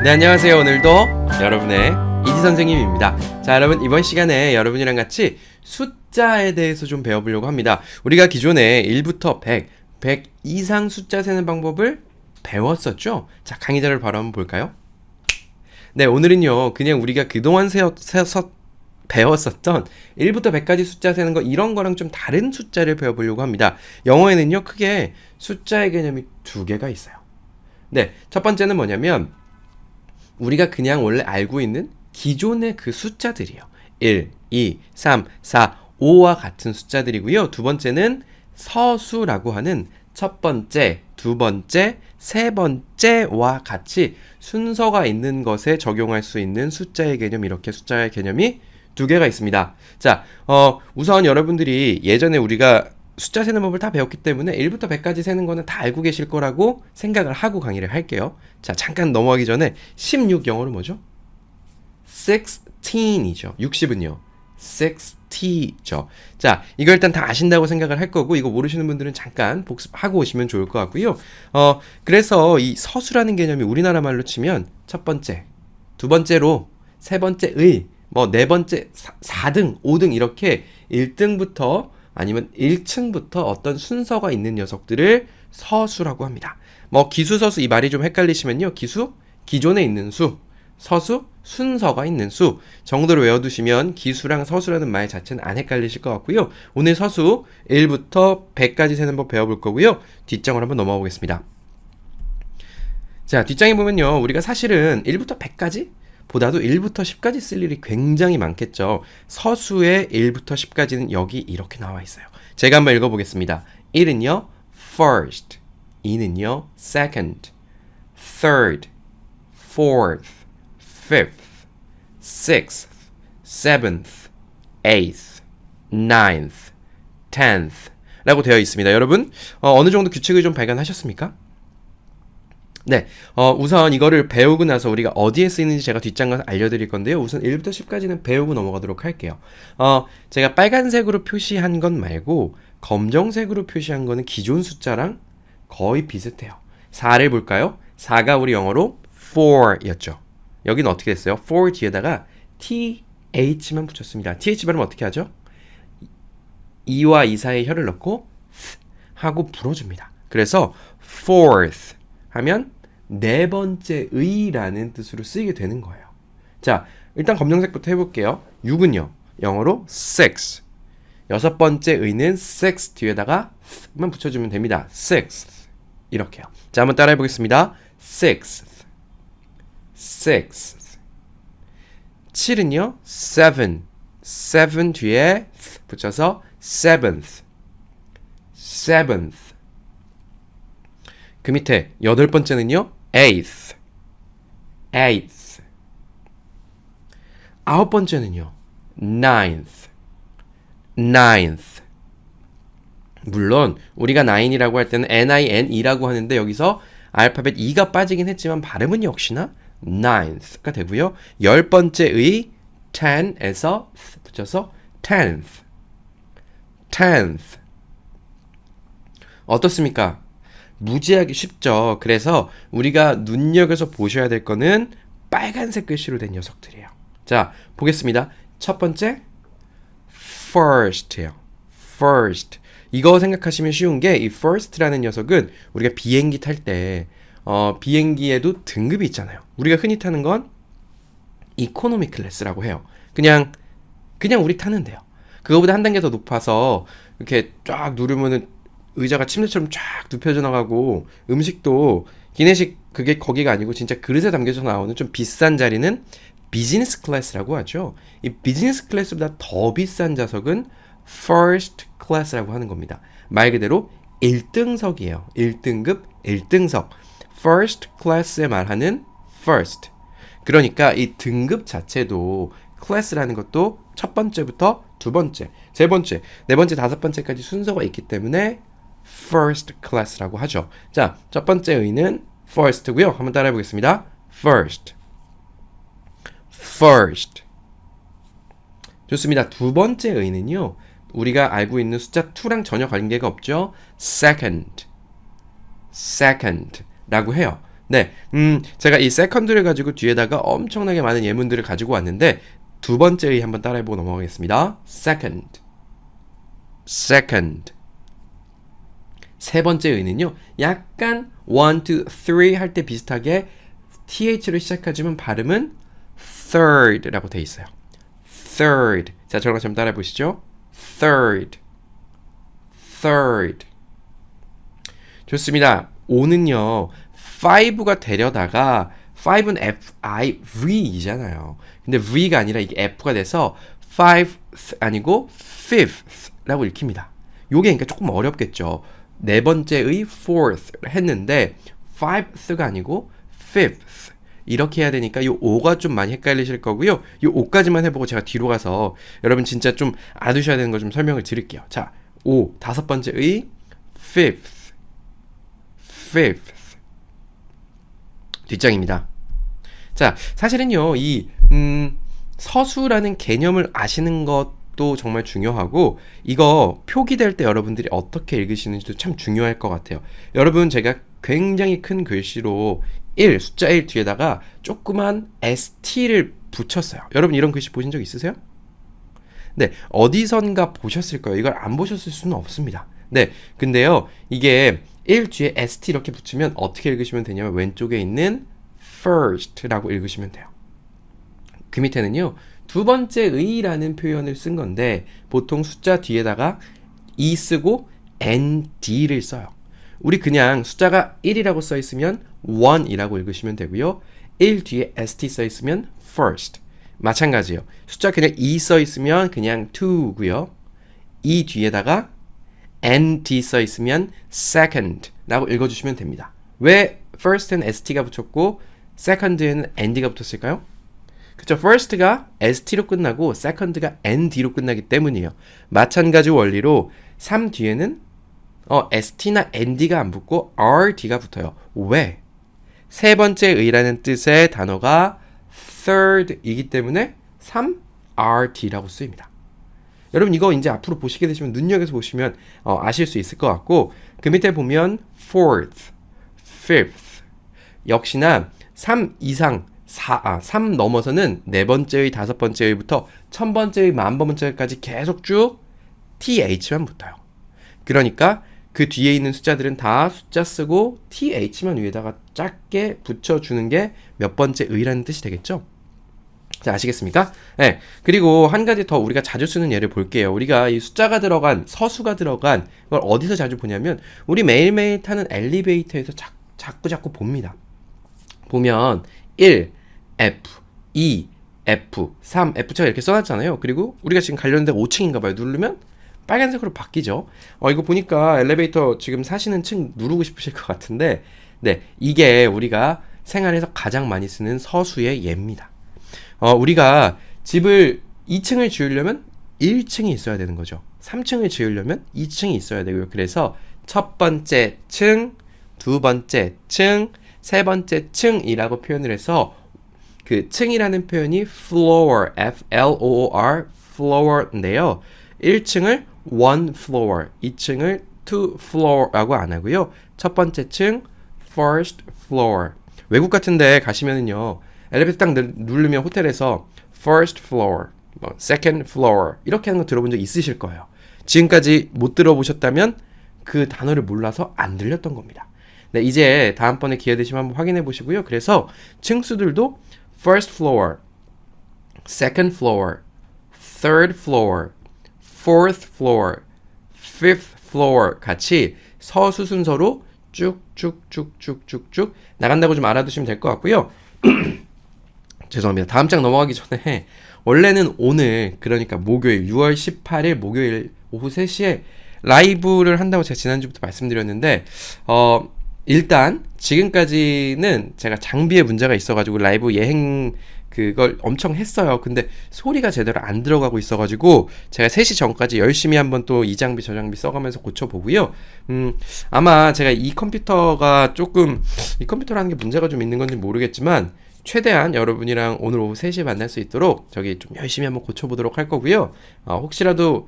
네, 안녕하세요. 오늘도 여러분의 이지 선생님입니다. 자, 여러분 이번 시간에 여러분이랑 같이 숫자에 대해서 좀 배워보려고 합니다. 우리가 기존에 1부터 100 이상 숫자 세는 방법을 배웠었죠? 자, 강의자를 바로 한번 볼까요? 네, 오늘은요, 그냥 우리가 그동안 배웠었던 1부터 100까지 숫자 세는 거 이런 거랑 좀 다른 숫자를 배워보려고 합니다. 영어에는요, 크게 숫자의 개념이 두 개가 있어요. 네, 첫 번째는 뭐냐면 우리가 그냥 원래 알고 있는 기존의 그 숫자들이요. 1, 2, 3, 4, 5와 같은 숫자들이고요. 두 번째는 서수라고 하는 첫 번째, 두 번째, 세 번째와 같이 순서가 있는 것에 적용할 수 있는 숫자의 개념, 이렇게 숫자의 개념이 두 개가 있습니다. 자, 우선 여러분들이 예전에 우리가 숫자 세는 법을 다 배웠기 때문에 1부터 100까지 세는 거는 다 알고 계실 거라고 생각을 하고 강의를 할게요. 자, 잠깐 넘어가기 전에 16 영어로 뭐죠? 16이죠. 60은요. 60죠. 자, 이거 일단 다 아신다고 생각을 할 거고, 이거 모르시는 분들은 잠깐 복습하고 오시면 좋을 것 같고요. 그래서 이 서수라는 개념이 우리나라 말로 치면 첫 번째, 두 번째로, 세 번째의, 네 번째, 4등, 5등 이렇게 1등부터 아니면 1층부터 어떤 순서가 있는 녀석들을 서수라고 합니다. 기수, 서수 이 말이 좀 헷갈리시면요. 기수, 기존에 있는 수, 서수, 순서가 있는 수 정도로 외워두시면 기수랑 서수라는 말 자체는 안 헷갈리실 것 같고요. 오늘 서수 1부터 100까지 세는 법 배워볼 거고요. 뒷장으로 한번 넘어가 보겠습니다. 자, 뒷장에 보면요. 우리가 사실은 1부터 100까지 보다도 1부터 10까지 쓸 일이 굉장히 많겠죠. 서수의 1부터 10까지는 여기 이렇게 나와 있어요. 제가 한번 읽어보겠습니다. 1은요, first, 2는요, second, third, fourth, fifth, sixth, seventh, eighth, ninth, tenth 라고 되어 있습니다. 여러분, 어느 정도 규칙을 좀 발견하셨습니까? 네, 우선 이거를 배우고 나서 우리가 어디에 쓰이는지 제가 뒷장 가서 알려드릴 건데요. 우선 1부터 10까지는 배우고 넘어가도록 할게요. 제가 빨간색으로 표시한 건 말고 검정색으로 표시한 거는 기존 숫자랑 거의 비슷해요. 4를 볼까요? 4가 우리 영어로 4였죠. 여기는 어떻게 됐어요? 4 뒤에다가 th만 붙였습니다. th 발음 어떻게 하죠? 2와 2 사이에 혀를 넣고 하고 불어줍니다. 그래서 fourth 하면 네 번째의라는 뜻으로 쓰이게 되는 거예요. 자, 일단 검정색부터 해볼게요. 6은요. 영어로 six. 여섯 번째의는 six 뒤에다가 만 붙여주면 됩니다. sixth. 이렇게요. 자, 한번 따라해 보겠습니다. sixth. sixth. 7은요. seven. seven 뒤에 붙여서 seventh. seventh. 그 밑에 여덟 번째는요. eighth. eighth. 아홉 번째는요. ninth. ninth. 물론 우리가 nine이라고 할 때는 nine이라고 하는데 여기서 알파벳 e가 빠지긴 했지만 발음은 역시나 ninth가 되고요. 열 번째의 ten에서 붙여서 tenth. tenth. 어떻습니까? 무지하게 쉽죠. 그래서 우리가 눈여겨서 보셔야 될 거는 빨간색 글씨로 된 녀석들이에요. 자, 보겠습니다. 첫 번째, first예요. first. 이거 생각하시면 쉬운 게 이 first라는 녀석은 우리가 비행기 탈 때 비행기에도 등급이 있잖아요. 우리가 흔히 타는 건 이코노미 클래스라고 해요. 그냥 우리 타는데요. 그거보다 한 단계 더 높아서 이렇게 쫙 누르면은 의자가 침대처럼 쫙 눕혀져 나가고 음식도 기내식 그게 거기가 아니고 진짜 그릇에 담겨져 나오는 좀 비싼 자리는 비즈니스 클래스라고 하죠. 이 비즈니스 클래스보다 더 비싼 좌석은 first class라고 하는 겁니다. 말 그대로 1등석이에요. 1등급 1등석. first class에 말하는 first. 그러니까 이 등급 자체도 class라는 것도 첫 번째부터 두 번째, 세 번째, 네 번째, 다섯 번째까지 순서가 있기 때문에 first class라고 하죠. 자, 첫 번째 의는 first고요. 한번 따라해 보겠습니다. first. first. 좋습니다. 두 번째 의는요. 우리가 알고 있는 숫자 2랑 전혀 관계가 없죠. second. second 라고 해요. 네, 제가 이 second를 가지고 뒤에다가 엄청나게 많은 예문들을 가지고 왔는데 두 번째 의 한번 따라해보고 넘어가겠습니다. second, second. 세 번째 의는요, 약간 one, two, three 할 때 비슷하게 th로 시작하지만 발음은 third라고 돼 있어요. third. 자, 저랑 같이 한번 따라해 보시죠. third, third. 좋습니다. 5는요, 5가 되려다가 5는 F-I-V이잖아요. 근데 V가 아니라 이게 F가 돼서 fifth 아니고 fifth라고 읽힙니다. 요게 그러니까 조금 어렵겠죠. 네 번째의 fourth 했는데 fifth가 아니고 fifth 이렇게 해야 되니까 이 5가 좀 많이 헷갈리실 거고요. 이 5까지만 해보고 제가 뒤로 가서 여러분 진짜 좀 알아두셔야 되는 거 좀 설명을 드릴게요. 자, 5 다섯 번째의 fifth, fifth 뒷장입니다. 자, 사실은요, 이 서수라는 개념을 아시는 것도 정말 중요하고 이거 표기될 때 여러분들이 어떻게 읽으시는지도 참 중요할 것 같아요. 여러분, 제가 굉장히 큰 글씨로 1, 숫자 1 뒤에다가 조그만 st를 붙였어요. 여러분 이런 글씨 보신 적 있으세요? 네, 어디선가 보셨을 거예요. 이걸 안 보셨을 수는 없습니다. 네, 근데요, 이게 1 뒤에 st 이렇게 붙이면 어떻게 읽으시면 되냐면 왼쪽에 있는 first라고 읽으시면 돼요. 그 밑에는요, 두 번째 의라는 표현을 쓴 건데 보통 숫자 뒤에다가 e 쓰고 nd를 써요. 우리 그냥 숫자가 1이라고 써 있으면 1이라고 읽으시면 되고요. 1 뒤에 st 써 있으면 first. 마찬가지예요. 숫자 그냥 2 써 있으면 그냥 2고요. 2 뒤에다가 nd 써 있으면 second라고 읽어주시면 됩니다. 왜 first엔 st가 붙였고 second에는 nd가 붙었을까요? 그쵸, first가 st로 끝나고 second가 nd로 끝나기 때문이에요. 마찬가지 원리로 3 뒤에는 st나 nd가 안 붙고 rd가 붙어요. 왜? 세 번째 의라는 뜻의 단어가 third이기 때문에 3rd라고 쓰입니다. 여러분 이거 이제 앞으로 보시게 되시면 눈여겨서 보시면 아실 수 있을 것 같고 그 밑에 보면 fourth, fifth 역시나 3 이상 3 넘어서는 네 번째의 다섯 번째의부터 천 번째의 만 번째까지 계속 쭉 th만 붙어요. 그러니까 그 뒤에 있는 숫자들은 다 숫자 쓰고 th만 위에다가 작게 붙여주는 게 몇 번째 의라는 뜻이 되겠죠? 자, 아시겠습니까? 네. 그리고 한 가지 더 우리가 자주 쓰는 예를 볼게요. 우리가 이 숫자가 들어간, 서수가 들어간 걸 어디서 자주 보냐면 우리 매일매일 타는 엘리베이터에서 자꾸 봅니다. 보면 1, F, 2, F, 3, F처럼 이렇게 써놨잖아요. 그리고 우리가 지금 가려는 데가 5층인가 봐요. 누르면 빨간색으로 바뀌죠. 이거 보니까 엘리베이터 지금 사시는 층 누르고 싶으실 것 같은데 네, 이게 우리가 생활에서 가장 많이 쓰는 서수의 예입니다. 우리가 집을 2층을 지으려면 1층이 있어야 되는 거죠. 3층을 지으려면 2층이 있어야 되고요. 그래서 첫 번째 층, 두 번째 층, 세 번째 층이라고 표현을 해서 그 층이라는 표현이 floor, F-L-O-O-R, floor인데요. 1층을 one floor, 2층을 two floor라고 안 하고요. 첫 번째 층, first floor. 외국 같은 데 가시면은요. 엘리베이터 딱 누르면 호텔에서 first floor, second floor 이렇게 하는 거 들어본 적 있으실 거예요. 지금까지 못 들어보셨다면 그 단어를 몰라서 안 들렸던 겁니다. 네, 이제 다음번에 기회 되시면 한번 확인해 보시고요. 그래서 층수들도 first floor, second floor, third floor, fourth floor, fifth floor 같이 서수 순서로 쭉쭉쭉쭉쭉쭉 나간다고 좀 알아두시면 될 것 같고요. 죄송합니다. 다음 장 넘어가기 전에 원래는 오늘 그러니까 목요일 6월 18일 목요일 오후 3시에 라이브를 한다고 제가 지난주부터 말씀드렸는데 일단 지금까지는 제가 장비에 문제가 있어가지고 라이브 예행 그걸 엄청 했어요. 근데 소리가 제대로 안 들어가고 있어가지고 제가 3시 전까지 열심히 한번 또 이 장비 저 장비 써가면서 고쳐보고요. 아마 제가 이 컴퓨터가 조금 이 컴퓨터라는 게 문제가 좀 있는 건지 모르겠지만 최대한 여러분이랑 오늘 오후 3시에 만날 수 있도록 저기 좀 열심히 한번 고쳐보도록 할 거고요. 혹시라도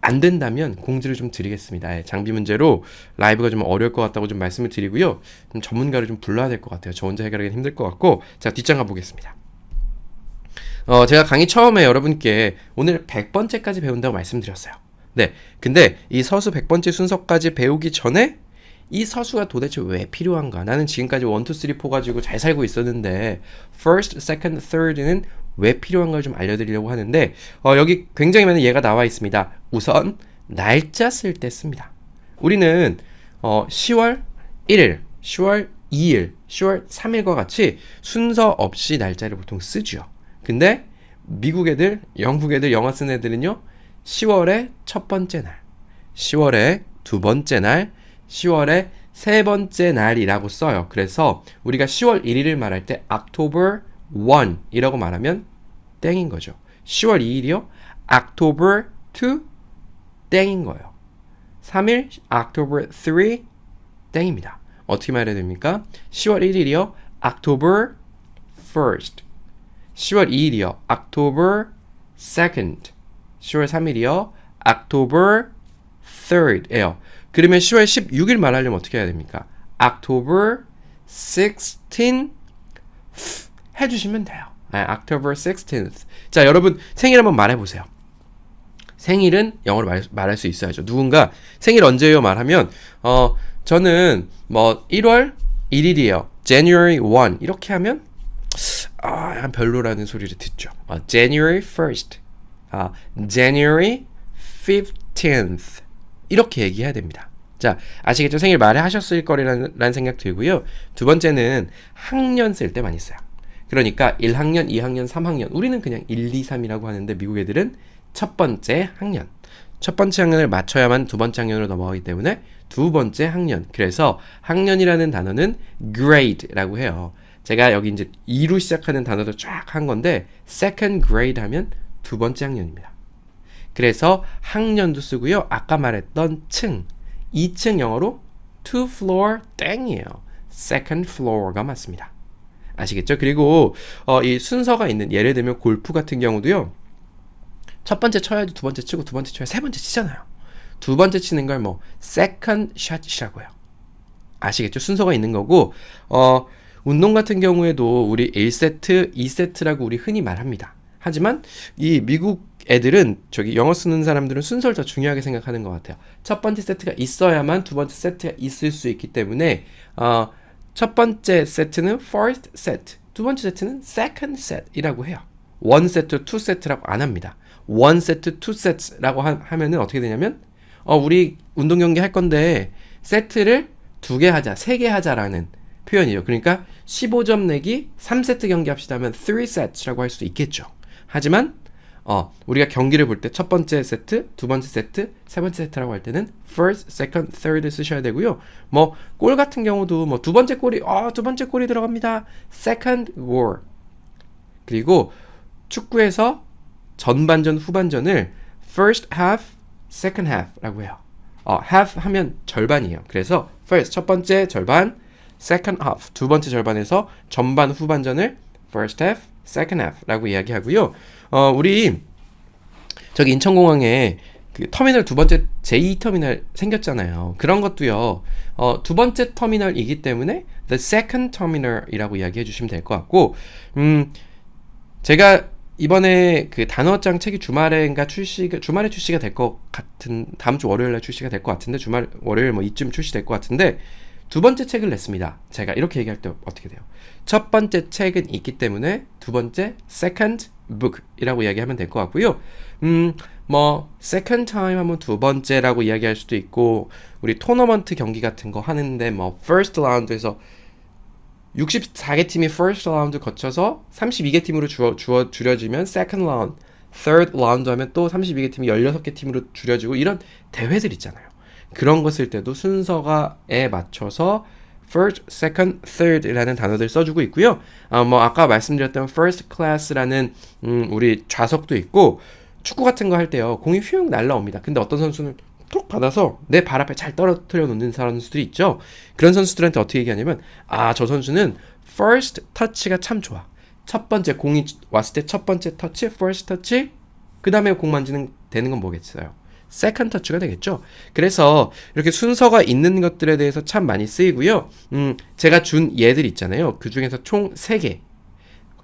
안 된다면 공지를 좀 드리겠습니다. 예, 장비 문제로 라이브가 좀 어려울 것 같다고 좀 말씀을 드리고요. 좀 전문가를 좀 불러야 될 것 같아요. 저 혼자 해결하기는 힘들 것 같고. 자, 뒷장 가보겠습니다. 제가 강의 처음에 여러분께 오늘 100번째까지 배운다고 말씀드렸어요. 네, 근데 이 서수 100번째 순서까지 배우기 전에 이 서수가 도대체 왜 필요한가? 나는 지금까지 1, 2, 3, 4 가지고 잘 살고 있었는데 first, second, third는 왜 필요한가를 좀 알려드리려고 하는데 여기 굉장히 많은 예가 나와 있습니다. 우선 날짜 쓸 때 씁니다. 우리는 10월 1일, 10월 2일, 10월 3일과 같이 순서 없이 날짜를 보통 쓰죠. 근데 미국 애들, 영국 애들, 영어 쓰는 애들은요 10월의 첫 번째 날, 10월의 두 번째 날, 10월의 세 번째 날이라고 써요. 그래서 우리가 10월 1일을 말할 때 October 1이라고 말하면 땡인 거죠. 10월 2일이요? October 2 땡인 거예요. 3일 October 3 땡입니다. 어떻게 말해야 됩니까? 10월 1일이요? October 1st. 10월 2일이요? October 2nd. 10월 3일이요? October 3rd예요. 그러면 10월 16일 말하려면 어떻게 해야 됩니까? October 16th 해주시면 돼요. October 16th. 자, 여러분 생일 한번 말해보세요. 생일은 영어로 말할 수 있어야죠. 누군가 생일 언제예요 말하면 저는 뭐 1월 1일이에요. January 1 이렇게 하면 약간 별로라는 소리를 듣죠. January 1st, January 15th 이렇게 얘기해야 됩니다. 자, 아시겠죠? 생일 말에 하셨을 거라는 생각 들고요. 두 번째는 학년 쓸 때 많이 써요. 그러니까 1학년, 2학년, 3학년 우리는 그냥 1, 2, 3이라고 하는데 미국 애들은 첫 번째 학년, 첫 번째 학년을 맞춰야만 두 번째 학년으로 넘어가기 때문에 두 번째 학년. 그래서 학년이라는 단어는 grade라고 해요. 제가 여기 이제 2로 시작하는 단어도 쫙 한 건데 second grade 하면 두 번째 학년입니다. 그래서 학년도 쓰고요. 아까 말했던 층, 2층 영어로 two floor 땡이에요. second floor가 맞습니다. 아시겠죠? 그리고 이 순서가 있는 예를 들면 골프 같은 경우도요. 첫 번째 쳐야지 두 번째 치고 두 번째 쳐야 세 번째 치잖아요. 두 번째 치는 걸 뭐 second shot이라고 해요. 아시겠죠? 순서가 있는 거고 운동 같은 경우에도 우리 1세트, 2세트라고 우리 흔히 말합니다. 하지만 이 미국 애들은 저기 영어 쓰는 사람들은 순서를 더 중요하게 생각하는 것 같아요. 첫 번째 세트가 있어야만 두 번째 세트가 있을 수 있기 때문에 첫 번째 세트는 first set, 두 번째 세트는 second set이라고 해요. one set, two set라고 안 합니다. one set, two sets라고 하면은 어떻게 되냐면 우리 운동 경기 할 건데 세트를 2개 하자, 3개 하자라는 표현이죠. 그러니까 15점 내기 3세트 경기 합시다 하면 3 sets라고 할 수도 있겠죠. 하지만 우리가 경기를 볼 때 첫 번째 세트, 두 번째 세트, 세 번째 세트라고 할 때는 first, second, third 쓰셔야 되고요. 뭐 골 같은 경우도 뭐 두 번째 골이 들어갑니다. second goal. 그리고 축구에서 전반전, 후반전을 first half, second half라고 해요. half 하면 절반이에요. 그래서 first 첫 번째 절반, second half 두 번째 절반에서 전반, 후반전을 first half, second half라고 이야기하고요. 우리 저기 인천공항에 그 터미널 두 번째 제2터미널 생겼잖아요. 그런 것도요. 두 번째 터미널이기 때문에 the second terminal이라고 이야기해 주시면 될 것 같고 제가 이번에 그 단어장 책이 주말에 출시가 될 것 같은 다음 주 월요일 날 출시가 될 것 같은데 월요일 뭐 이쯤 출시될 것 같은데 두 번째 책을 냈습니다. 제가 이렇게 얘기할 때 어떻게 돼요? 첫 번째 책은 있기 때문에 두 번째 second book이라고 이야기하면 될 것 같고요. 뭐 second time 하면 두 번째라고 이야기할 수도 있고 우리 토너먼트 경기 같은 거 하는데 뭐 first round에서 64개 팀이 first round 거쳐서 32개 팀으로 줄여지면 second round, third round 하면 또 32개 팀이 16개 팀으로 줄여지고 이런 대회들 있잖아요. 그런 거 쓸 때도 순서가에 맞춰서 first, second, third라는 단어들 써주고 있고요. 뭐 아까 말씀드렸던 first class라는 우리 좌석도 있고 축구 같은 거 할 때요. 공이 휘웅 날라옵니다. 근데 어떤 선수는 톡 받아서 내 발 앞에 잘 떨어뜨려 놓는 선수들이 있죠. 그런 선수들한테 어떻게 얘기하냐면 저 선수는 first touch가 참 좋아. 첫 번째 공이 왔을 때 첫 번째 터치, first touch 그 다음에 공 만지는 되는 건 뭐겠어요? second touch가 되겠죠. 그래서 이렇게 순서가 있는 것들에 대해서 참 많이 쓰이고요. 제가 준 예들 있잖아요. 그 중에서 총 3개.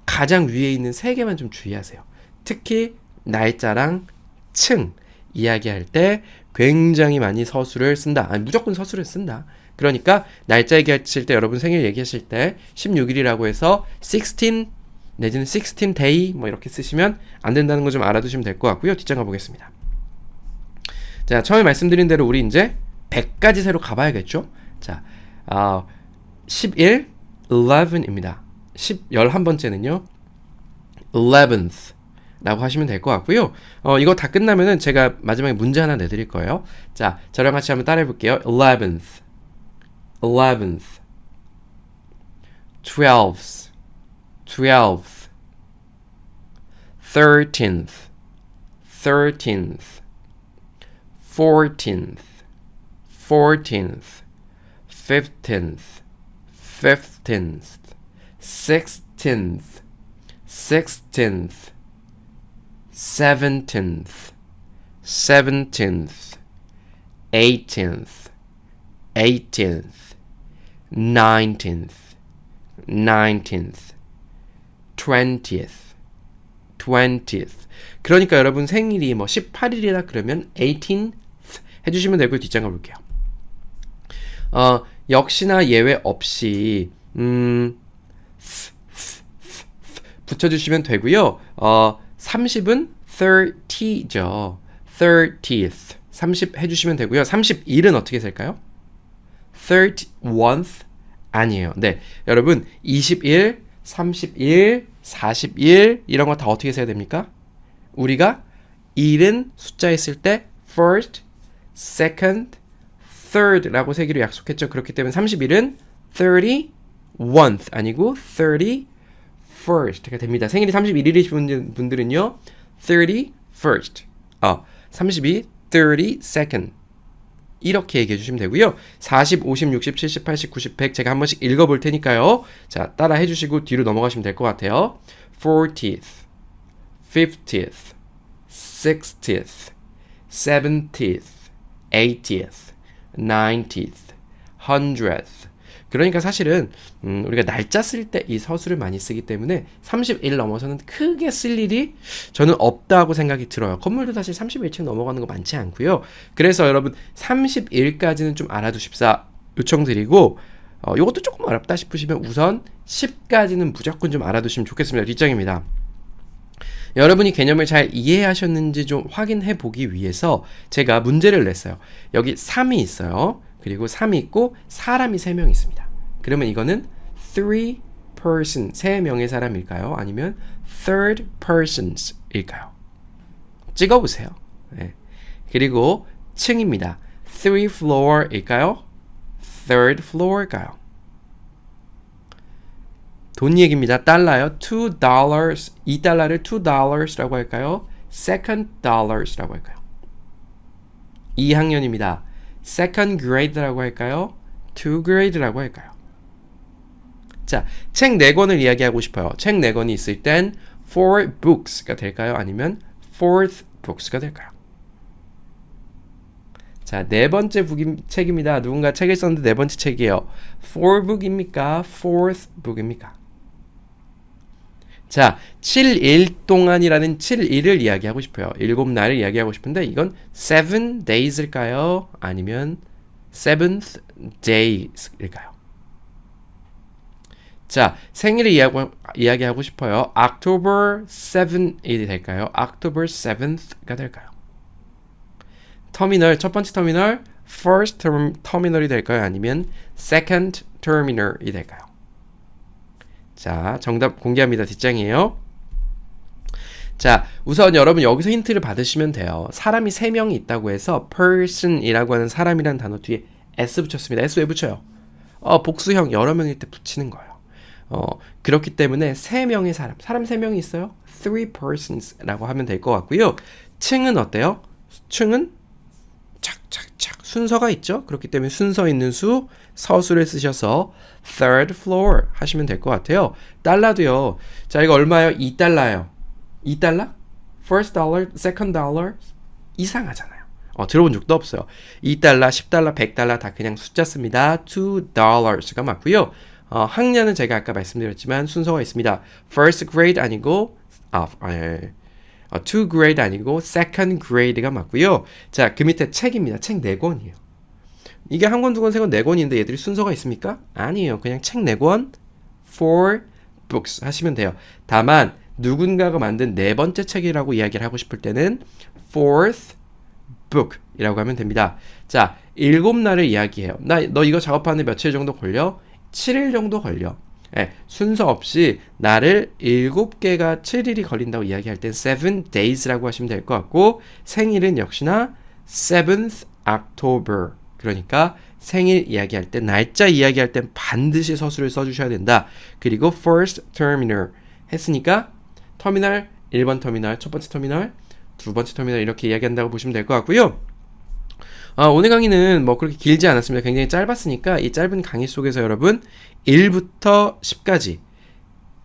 가장 위에 있는 3개만 좀 주의하세요. 특히 날짜랑 층 이야기할 때 굉장히 많이 서술을 쓴다. 아니, 무조건 서술을 쓴다. 그러니까 날짜 얘기하실 때 여러분 생일 얘기하실 때 16일이라고 해서 16 내지는 16 day 뭐 이렇게 쓰시면 안 된다는 거 좀 알아두시면 될 것 같고요. 뒷장 가보겠습니다. 자, 처음에 말씀드린 대로 우리 이제 100까지 새로 가봐야겠죠. 자, 11, 11입니다. 11번째는요. 11th 라고 하시면 될 것 같고요. 이거 다 끝나면은 제가 마지막에 문제 하나 내드릴 거예요. 자, 저랑 같이 한번 따라해 볼게요. 11th, 11th, 12th, 12th, 13th, 13th, 14th, 14th, 15th, 15th, 16th, 16th, 17th, 17th, 18th, 18th, 19th, 19th, 20th, 20th. 그러니까 여러분 생일이 뭐 18일이라 그러면 18th 해주시면 되고 뒷장 가볼게요. 역시나 예외 없이 붙여주시면 되고요. 30은 30죠. 30th. 30 해주시면 되고요. 31은 어떻게 쓸까요? 31th? 아니에요. 네. 여러분, 21, 31, 41 이런 거 다 어떻게 써야 됩니까? 우리가 1은 숫자에 쓸 때 first, second, third 라고 세기로 약속했죠. 그렇기 때문에 31은 31th 아니고 31st가 됩니다. 생일이 31일이신 분들은요. 31st. 32, 32nd. 이렇게 얘기해 주시면 되고요. 40, 50, 60, 70, 80, 90, 100 제가 한 번씩 읽어볼 테니까요. 자, 따라 해주시고 뒤로 넘어가시면 될 것 같아요. 40th, 50th, 60th, 70th, 80th, 90th, 100th. 그러니까 사실은 우리가 날짜 쓸 때 이 서술을 많이 쓰기 때문에 31 넘어서는 크게 쓸 일이 저는 없다고 생각이 들어요. 건물도 사실 31층 넘어가는 거 많지 않고요. 그래서 여러분 31까지는 좀 알아두십사 요청드리고 이것도 조금 어렵다 싶으시면 우선 10까지는 무조건 좀 알아두시면 좋겠습니다. 뒷장입니다. 여러분이 개념을 잘 이해하셨는지 좀 확인해 보기 위해서 제가 문제를 냈어요. 여기 3이 있어요. 그리고 3이 있고 사람이 3명 있습니다. 그러면 이거는 3 person, 3명의 사람일까요? 아니면 third persons일까요? 찍어보세요. 네. 그리고 층입니다. 3 floor일까요? third floor일까요? 돈 얘기입니다. 달러요. $2, 2달러를 $2라고 할까요? second dollars라고 할까요? 2학년입니다. second grade라고 할까요? 2 grade라고 할까요? 자, 책 4권을 이야기하고 싶어요. 책 4권이 있을 땐 4 books가 될까요? 아니면 4th books가 될까요? 자, 4번째 책입니다. 누군가 책을 썼는데 4번째 책이에요. 4book입니까? 4th book입니까? 자, 7일 동안이라는 7일을 이야기하고 싶어요. 7날을 이야기하고 싶은데 이건 7 days일까요? 아니면 7th days일까요? 자, 생일을 이야기하고 싶어요. October 7일이 될까요? October 7th가 될까요? 터미널, 첫 번째 터미널 first 터미널이 될까요? 아니면 second terminal이 될까요? 자, 정답 공개합니다. 뒷장이에요. 자, 우선 여러분 여기서 힌트를 받으시면 돼요. 사람이 3명이 있다고 해서 person이라고 하는 사람이라는 단어 뒤에 s 붙였습니다. s 왜 붙여요? 복수형 여러 명일 때 붙이는 거예요. 그렇기 때문에 3명의 사람 3명이 있어요. 3 persons라고 하면 될 것 같고요. 층은 어때요? 층은 착착착 순서가 있죠. 그렇기 때문에 순서 있는 수 서술을 쓰셔서 third floor 하시면 될 것 같아요. 달러도요. 자, 이거 얼마예요? 2달러예요. 2달러? First dollar, second dollar? 이상하잖아요. 들어본 적도 없어요. 2달러, 10달러, 100달러 다 그냥 숫자 씁니다. $2가 맞고요. 학년은 제가 아까 말씀드렸지만 순서가 있습니다. First grade 아니고 two grade 아니고 second grade가 맞고요. 자, 그 밑에 책입니다. 책 4권이에요. 이게 한 권, 두 권, 세 권, 4권인데 얘들이 순서가 있습니까? 아니에요. 그냥 책 4권, four books 하시면 돼요. 다만 누군가가 만든 4번째 책이라고 이야기를 하고 싶을 때는 fourth book이라고 하면 됩니다. 자, 7날을 이야기해요. 너 이거 작업하는데 며칠 정도 걸려? 7일 정도 걸려. 순서 없이 날을 7개가 7일이 걸린다고 이야기할 땐 7 days라고 하시면 될 것 같고 생일은 역시나 7th October 그러니까 생일 이야기할 때 날짜 이야기할 땐 반드시 서술을 써주셔야 된다. 그리고 first terminal 했으니까 터미널 1번 터미널 첫 번째 터미널 두 번째 터미널 이렇게 이야기한다고 보시면 될 것 같고요. 오늘 강의는 뭐 그렇게 길지 않았습니다. 굉장히 짧았으니까 이 짧은 강의 속에서 여러분 1부터 10까지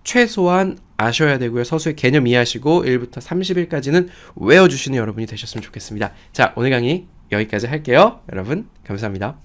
최소한 아셔야 되고요. 서수의 개념 이해하시고 1부터 30일까지는 외워주시는 여러분이 되셨으면 좋겠습니다. 자, 오늘 강의 여기까지 할게요. 여러분 감사합니다.